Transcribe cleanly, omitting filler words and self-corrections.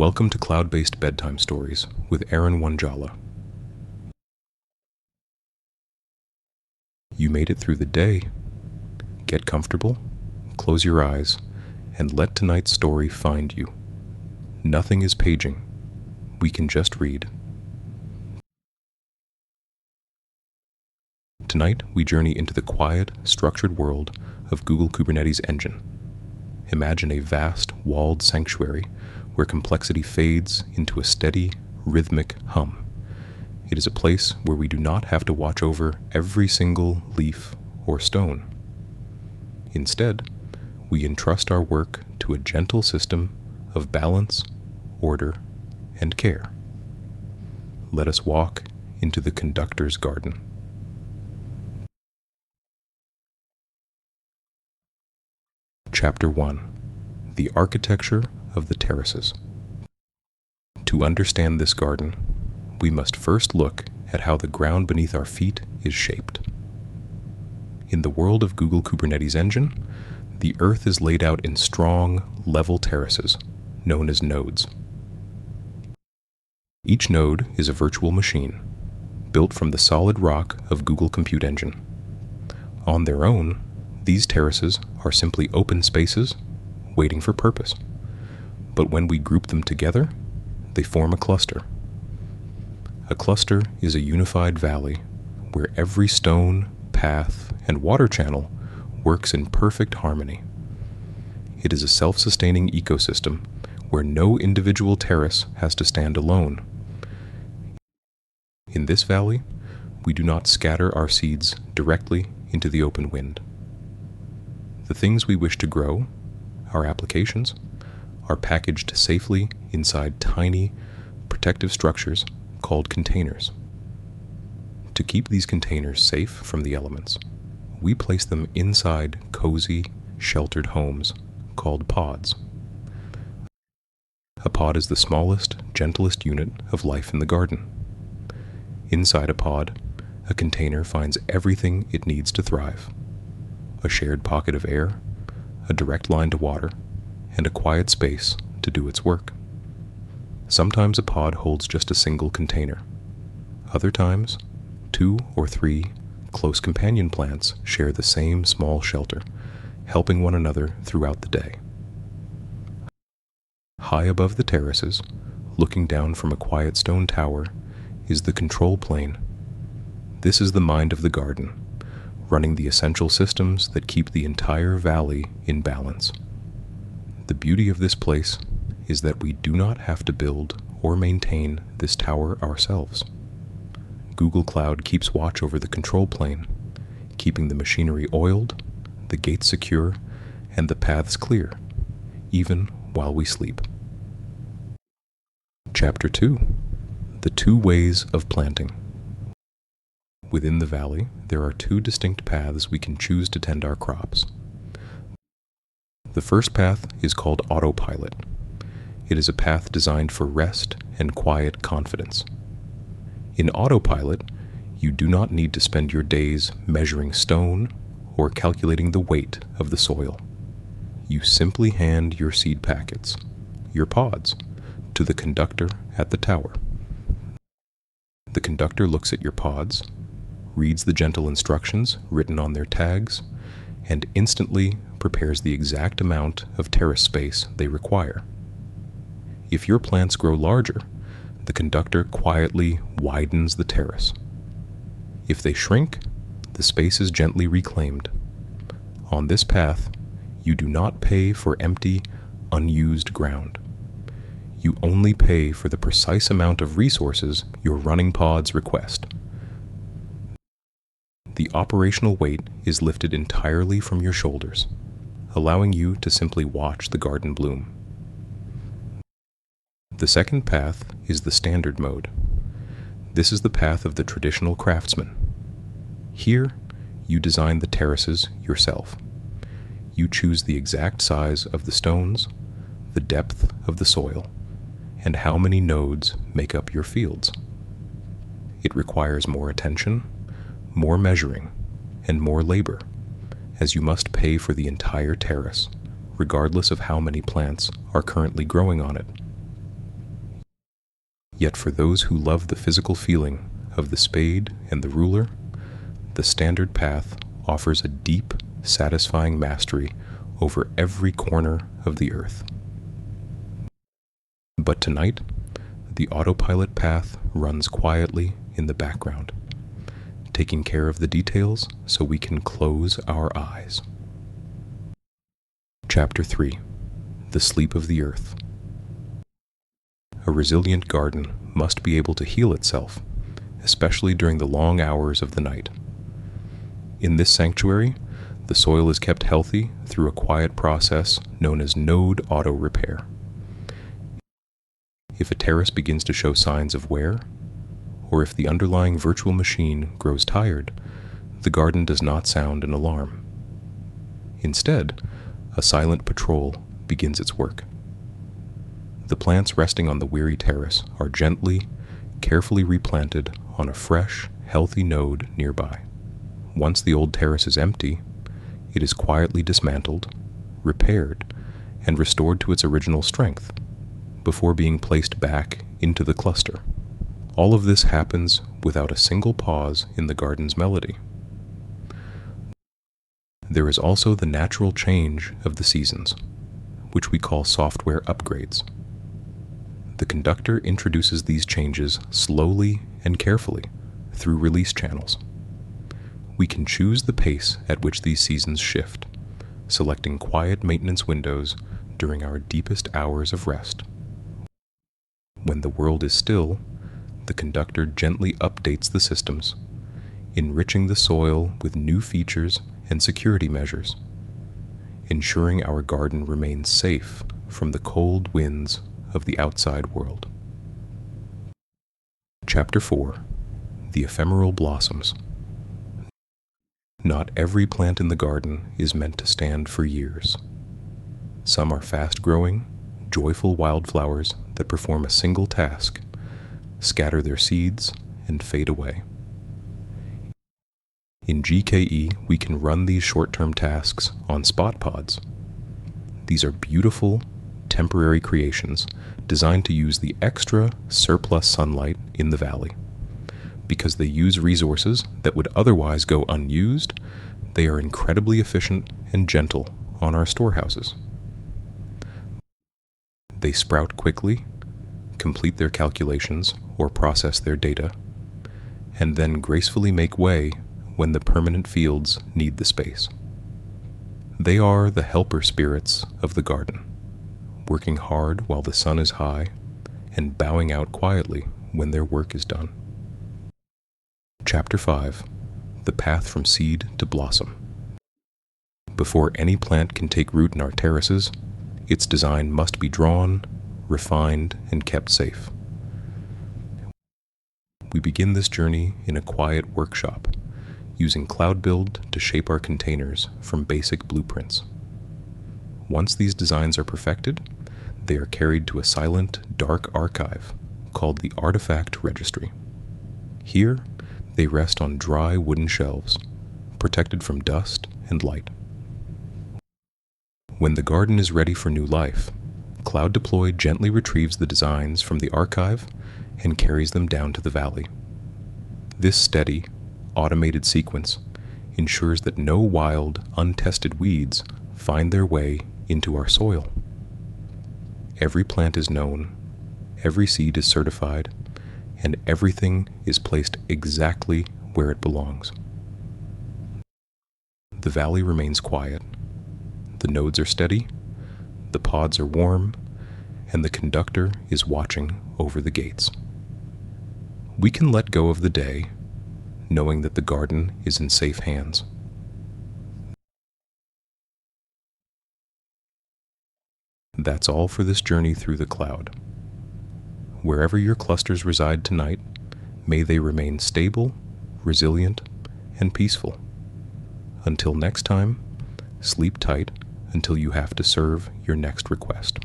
Welcome to Cloud-Based Bedtime Stories with Aaron Wanjala. You made it through the day. Get comfortable, close your eyes, and let tonight's story find you. Nothing is paging. We can just read. Tonight, we journey into the quiet, structured world of Google Kubernetes engine. Imagine a vast, walled sanctuary where complexity fades into a steady, rhythmic hum. It is a place where we do not have to watch over every single leaf or stone. Instead, we entrust our work to a gentle system of balance, order, and care. Let us walk into the Conductor's garden. Chapter 1: The Architecture of the Terraces. To understand this garden, we must first look at how the ground beneath our feet is shaped. In the world of Google Kubernetes engine, the earth is laid out in strong, level terraces, known as nodes. Each node is a virtual machine, built from the solid rock of Google Compute Engine. On their own, these terraces are simply open spaces waiting for purpose. But when we group them together, they form a cluster. A cluster is a unified valley where every stone, path, and water channel works in perfect harmony. It is a self-sustaining ecosystem where no individual terrace has to stand alone. In this valley, we do not scatter our seeds directly into the open wind. The things we wish to grow, our applications, are packaged safely inside tiny, protective structures called containers. To keep these containers safe from the elements, we place them inside cozy, sheltered homes called pods. A pod is the smallest, gentlest unit of life in the garden. Inside a pod, a container finds everything it needs to thrive: a shared pocket of air, a direct line to water, and a quiet space to do its work. Sometimes a pod holds just a single container. Other times, 2 or 3 close companion plants share the same small shelter, helping one another throughout the day. High above the terraces, looking down from a quiet stone tower, is the control plane. This is the mind of the garden, running the essential systems that keep the entire valley in balance. The beauty of this place is that we do not have to build or maintain this tower ourselves. Google Cloud keeps watch over the control plane, keeping the machinery oiled, the gates secure, and the paths clear, even while we sleep. Chapter 2: The 2 Ways of Planting. Within the valley, there are 2 distinct paths we can choose to tend our crops. The first path is called autopilot. It is a path designed for rest and quiet confidence. In autopilot, you do not need to spend your days measuring stone or calculating the weight of the soil. You simply hand your seed packets, your pods, to the conductor at the tower. The conductor looks at your pods, reads the gentle instructions written on their tags, and instantly prepares the exact amount of terrace space they require. If your plants grow larger, the conductor quietly widens the terrace. If they shrink, the space is gently reclaimed. On this path, you do not pay for empty, unused ground. You only pay for the precise amount of resources your running pods request. The operational weight is lifted entirely from your shoulders, allowing you to simply watch the garden bloom. The second path is the standard mode. This is the path of the traditional craftsman. Here, you design the terraces yourself. You choose the exact size of the stones, the depth of the soil, and how many nodes make up your fields. It requires more attention, more measuring, and more labor, as you must pay for the entire terrace, regardless of how many plants are currently growing on it. Yet for those who love the physical feeling of the spade and the ruler, the standard path offers a deep, satisfying mastery over every corner of the earth. But tonight, the autopilot path runs quietly in the background, taking care of the details so we can close our eyes. Chapter 3: The Sleep of the Earth. A resilient garden must be able to heal itself, especially during the long hours of the night. In this sanctuary, the soil is kept healthy through a quiet process known as node auto repair. If a terrace begins to show signs of wear, or if the underlying virtual machine grows tired, the garden does not sound an alarm. Instead, a silent patrol begins its work. The plants resting on the weary terrace are gently, carefully replanted on a fresh, healthy node nearby. Once the old terrace is empty, it is quietly dismantled, repaired, and restored to its original strength, before being placed back into the cluster. All of this happens without a single pause in the garden's melody. There is also the natural change of the seasons, which we call software upgrades. The Conductor introduces these changes slowly and carefully through release channels. We can choose the pace at which these seasons shift, selecting quiet maintenance windows during our deepest hours of rest. When the world is still, the Conductor gently updates the systems, enriching the soil with new features and security measures, ensuring our garden remains safe from the cold winds of the outside world. Chapter 4: The Ephemeral Blossoms. Not every plant in the garden is meant to stand for years. Some are fast-growing, joyful wildflowers that perform a single task, scatter their seeds, and fade away. In GKE, we can run these short-term tasks on spot pods. These are beautiful, temporary creations designed to use the extra surplus sunlight in the valley. Because they use resources that would otherwise go unused, they are incredibly efficient and gentle on our storehouses. They sprout quickly, complete their calculations or process their data, and then gracefully make way when the permanent fields need the space. They are the helper spirits of the garden, working hard while the sun is high and bowing out quietly when their work is done. Chapter 5: The Path from Seed to Blossom. Before any plant can take root in our terraces, its design must be drawn, refined, and kept safe. We begin this journey in a quiet workshop, using Cloud Build to shape our containers from basic blueprints. Once these designs are perfected, they are carried to a silent, dark archive called the Artifact Registry. Here, they rest on dry wooden shelves, protected from dust and light. When the garden is ready for new life, Cloud Deploy gently retrieves the designs from the archive and carries them down to the valley. This steady, automated sequence ensures that no wild, untested weeds find their way into our soil. Every plant is known, every seed is certified, and everything is placed exactly where it belongs. The valley remains quiet, the nodes are steady, the pods are warm, and the Conductor is watching over the gates. We can let go of the day, knowing that the garden is in safe hands. That's all for this journey through the cloud. Wherever your clusters reside tonight, may they remain stable, resilient, and peaceful. Until next time, sleep tight until you have to serve your next request.